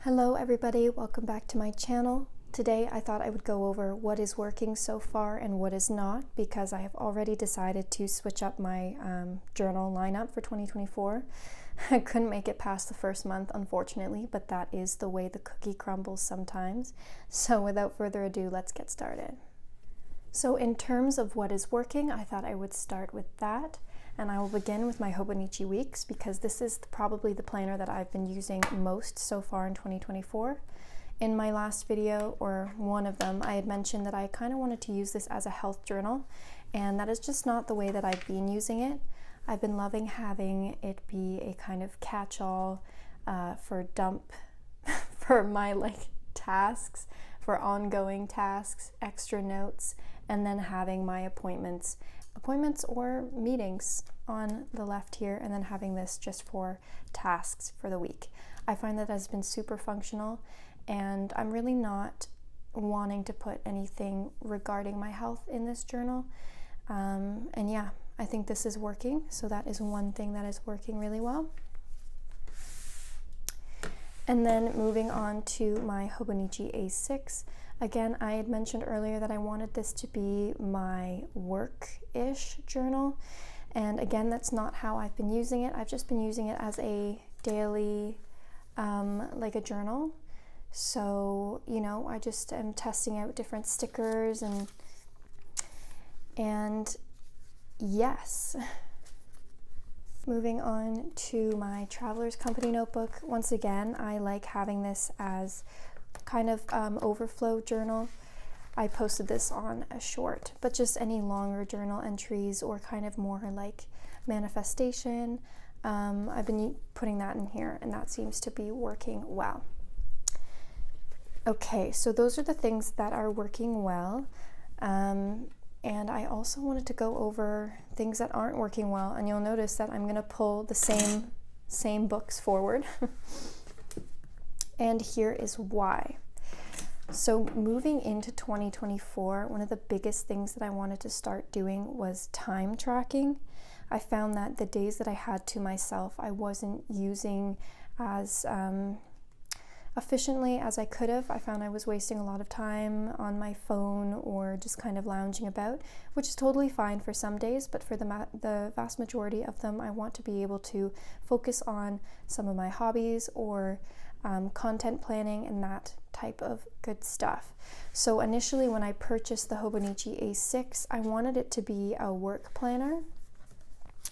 Hello everybody, welcome back to my channel. Today I thought I would go over what is working so far and what is not, because I have already decided to switch up my journal lineup for 2024. I couldn't make it past the first month, unfortunately, but that is the way the cookie crumbles sometimes. So without further ado, let's get started. So in terms of what is working, I thought I would start with that. And I will begin with my hobonichi weeks because this is probably the planner that I've been using most so far in 2024. In my last video, or one of them, I had mentioned that I kind of wanted to use this as a health journal, and that is just not the way that I've been using it. I've been loving having it be a kind of catch-all for for my tasks, for ongoing tasks, extra notes, and then having my appointments or meetings on the left here, and then having this just for tasks for the week. I find that has been super functional, and I'm really not wanting to put anything regarding my health in this journal. And yeah, I think this is working, so that is one thing that is working really well. And then moving on to my Hobonichi A6. Again, I had mentioned earlier that I wanted this to be my work-ish journal. And again, that's not how I've been using it. I've just been using it as a daily, like a journal. So, you know, I just am testing out different stickers and yes. Moving on to my Traveler's Company notebook. Once again, I like having this as kind of overflow journal. I posted this on a short, but just any longer journal entries or kind of more like manifestation. I've been putting that in here, and that seems to be working well. Okay, so those are the things that are working well. And I also wanted to go over things that aren't working well, and you'll notice that I'm going to pull the same books forward. And here is why. So moving into 2024, one of the biggest things that I wanted to start doing was time tracking. I found that the days that I had to myself, I wasn't using as efficiently as I could have. I found I was wasting a lot of time on my phone or just kind of lounging about, which is totally fine for some days, but for the vast majority of them, I want to be able to focus on some of my hobbies or content planning and that type of good stuff. So initially when I purchased the Hobonichi A6, I wanted it to be a work planner,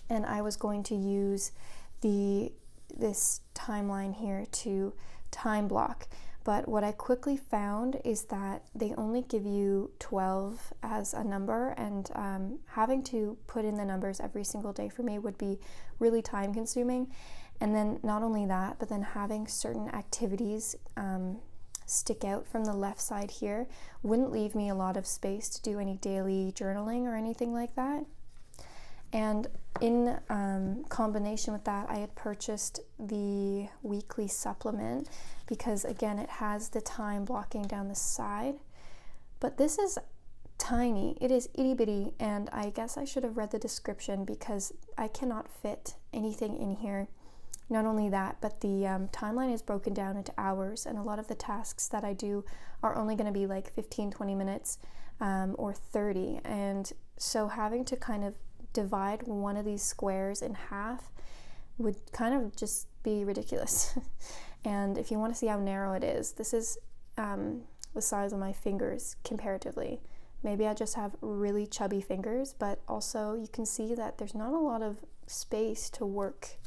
and I was going to use this timeline here to time block. But what I quickly found is that they only give you 12 as a number, and having to put in the numbers every single day for me would be really time consuming. And then not only that, but then having certain activities stick out from the left side here wouldn't leave me a lot of space to do any daily journaling or anything like that. And in combination with that, I had purchased the weekly supplement because, again, it has the time blocking down the side. But this is tiny. It is itty bitty, and I guess I should have read the description because I cannot fit anything in here. Not only that, but the timeline is broken down into hours, and a lot of the tasks that I do are only going to be like 15-20 minutes or 30. And so having to kind of divide one of these squares in half would kind of just be ridiculous. And if you want to see how narrow it is, this is the size of my fingers comparatively. Maybe I just have really chubby fingers, but also you can see that there's not a lot of space to work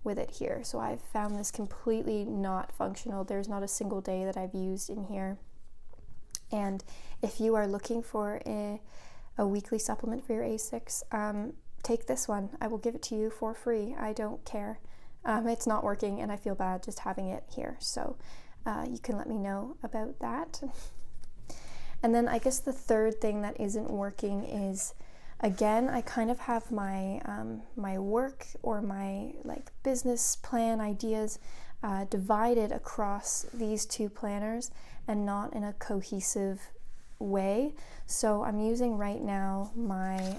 with it here. So I've found this completely not functional. There's not a single day that I've used in here. And if you are looking for a weekly supplement for your A6, take this one. I will give it to you for free. I don't care. It's not working, and I feel bad just having it here. So you can let me know about that. And then I guess the third thing that isn't working is, again, I kind of have my my work or my business plan ideas divided across these two planners and not in a cohesive way. So I'm using right now my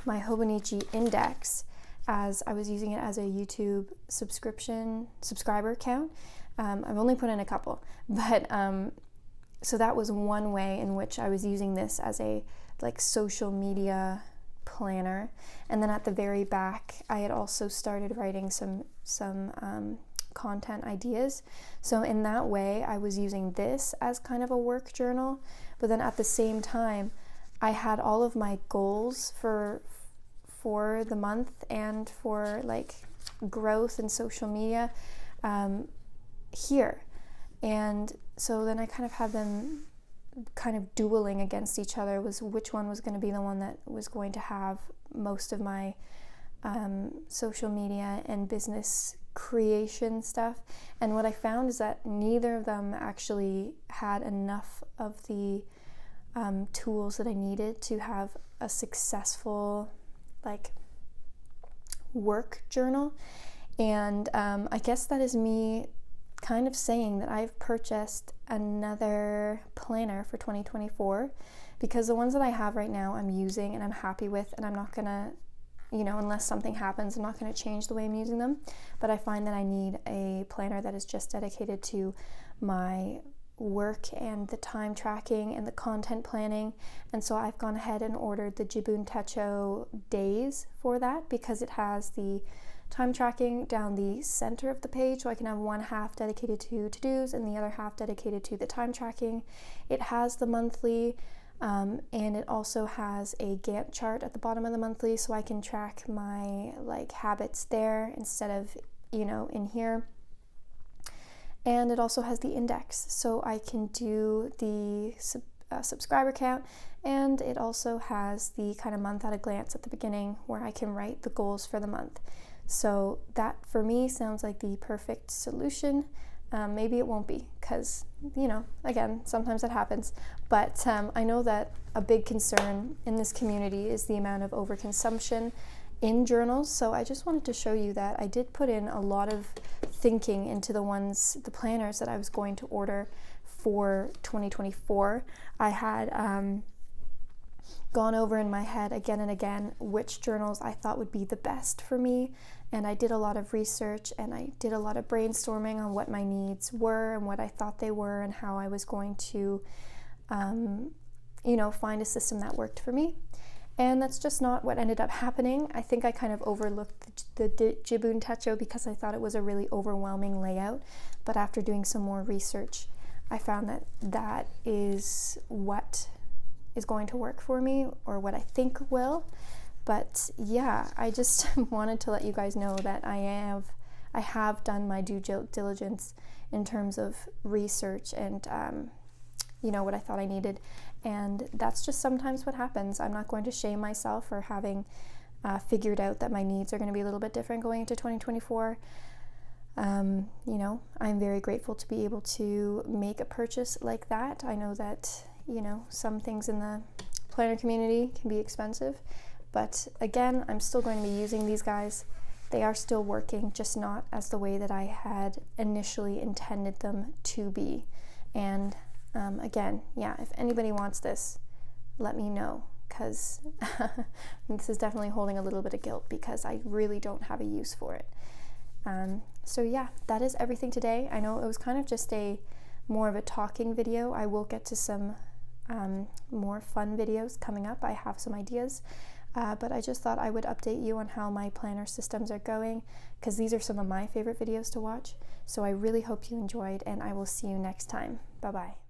my Hobonichi index, as I was using it as a YouTube subscriber account. I've only put in a couple, but so that was one way in which I was using this as a like social media planner. And then at the very back, I had also started writing some content ideas. So in that way, I was using this as kind of a work journal, but then at the same time, I had all of my goals for the month and for like growth and social media here. And so then I kind of had them kind of dueling against each other, was which one was going to be the one that was going to have most of my social media and business creation stuff. And what I found is that neither of them actually had enough of the tools that I needed to have a successful like work journal. And I guess that is me kind of saying that I've purchased another planner for 2024, because the ones that I have right now I'm using and I'm happy with, and I'm not gonna, unless something happens, I'm not gonna change the way I'm using them. But I find that I need a planner that is just dedicated to my work and the time tracking and the content planning. And so I've gone ahead and ordered the Jibun Techo Days for that, because it has the time tracking down the center of the page, so I can have one half dedicated to to-dos and the other half dedicated to the time tracking. It has the monthly, and it also has a Gantt chart at the bottom of the monthly, so I can track my like habits there instead of in here. And it also has the index, so I can do the subscriber count, and it also has the kind of month at a glance at the beginning where I can write the goals for the month. So that for me sounds like the perfect solution. Maybe it won't be, because again, sometimes that happens, but I know that a big concern in this community is the amount of overconsumption in journals. So I just wanted to show you that I did put in a lot of thinking into the planners that I was going to order for 2024. I had gone over in my head again and again which journals I thought would be the best for me, and I did a lot of research and I did a lot of brainstorming on what my needs were and what I thought they were and how I was going to find a system that worked for me. And that's just not what ended up happening. I think I kind of overlooked the Jibun Techo because I thought it was a really overwhelming layout, but after doing some more research, I found that is what is going to work for me, or what I think will. But yeah, I just wanted to let you guys know that I have done my due diligence in terms of research and what I thought I needed, and that's just sometimes what happens. I'm not going to shame myself for having figured out that my needs are going to be a little bit different going into 2024. I'm very grateful to be able to make a purchase like that. I know that some things in the planner community can be expensive, but again, I'm still going to be using these guys. They are still working, just not as the way that I had initially intended them to be. And again, if anybody wants this, let me know, because this is definitely holding a little bit of guilt because I really don't have a use for it. So yeah, that is everything today. I know it was kind of just more of a talking video. I will get to some more fun videos coming up. I have some ideas, but I just thought I would update you on how my planner systems are going, because these are some of my favorite videos to watch. So I really hope you enjoyed, and I will see you next time. Bye-bye.